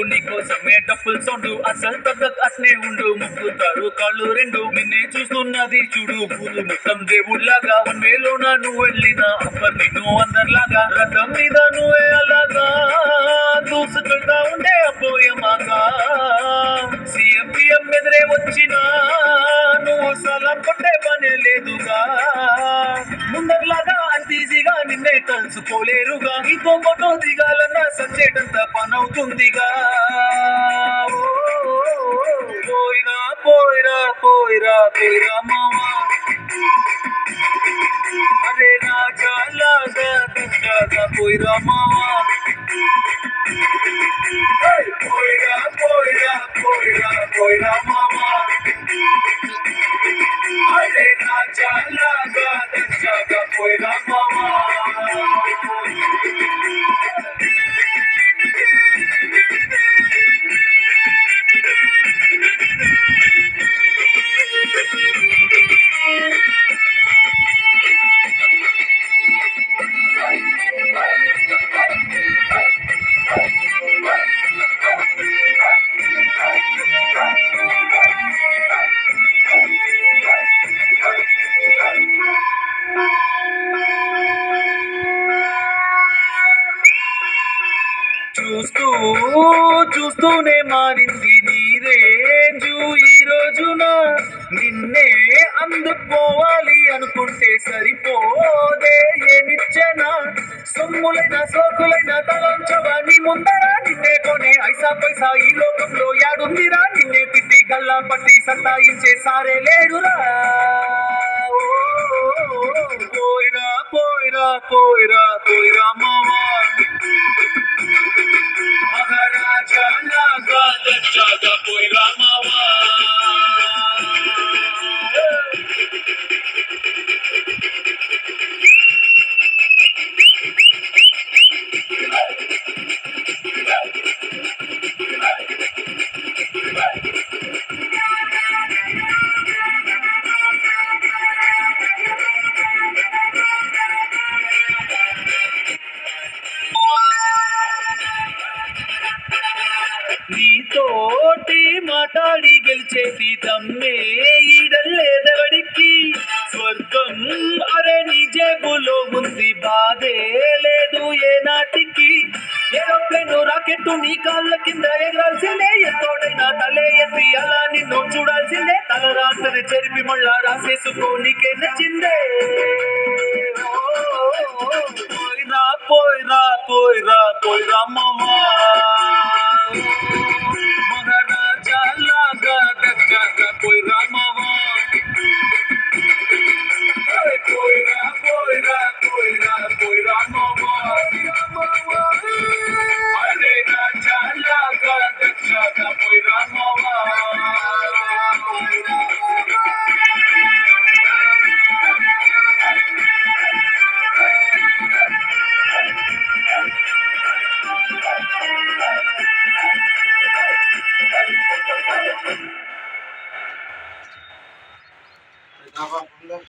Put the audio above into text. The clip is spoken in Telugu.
నీకోసమే డప్పుల్ సౌండ్ అసలు తగ్గ అట్నే ఉండు ముక్కుతారు కాళ్ళు రెండు నిన్నే చూస్తున్నది చూడు పూలు మొత్తం దేవుళ్ళగా వేలోన నువ్వు వెళ్ళిన అప్పర్ నిన్ను అందరిలాగా రథం మీద నువ్వే అలాగా దూసుకెళ్తా ఉండే అపోయమాగా సీఎం పిఎం ఎదురే వచ్చినా నువ్వు సలాం కొట్టే పనే లేదుగా ముందర్లాగా అంత ఈజీగా నిన్నే కలుసుకోలేరుగా ఇంకో ఫోటో దిగాలన్నా సచ్చేటంత పనవుతుందిగా పోయిరా పోయిరా పోయిరా పోయిరా మావా అరే రాజాలాగా దండగా పోయిరా మావా పోయిరా పోయిరా పోయిరా పోయిరా మావా అరే రాజాలాగా దండగా పోయిరా మావా చూస్తూ చూస్తూనే మారింది నీ రేంజు ఈ రోజున నిన్నే అందుకోవాలి అనుకుంటే సరిపోదే ఏమిచ్చన సొమ్ములైన సోకులైన తలంచవా నీ ముందర నిన్నే కొనే ఐసా పైసా ఈ లోకంలో యాడుందిరా నిన్నే తిట్టి గల్లా పట్టి సతాయించే సారే లేడురా పోయిరా పోయిరా పోయిరా పోయిరా మావా మహారాజాలాగా దర్జాగా పోయిరా మావా నీతోటి మాట్లాడి గెలిచేసి దమ్మే ఈడలేదెవడికి స్వర్గం అరే నీ జేబులో ఉంది బాధే లేదు ఏ నాటికి ఏరోప్లేన్ రాకెట్ నీ కాళ్ళ కింద ఎగరాల్సిందే ఎక్కడైనా తలే ఎత్తి అలా నిన్ను చూడాల్సిందే తల రాత్రి చెరిపి మళ్ళా రాసేసుకో నీకే నచ్చిందే పోయిరా పోయిరా పోయిరా పోయిరా మావా మహారాజాలాగా దర్జాగా పోయిరా మావా పోయిరా పోయిరా పోయిరా పోయిరా మావా అరే రాజాలాగా దర్జాగా పోయిరా మావా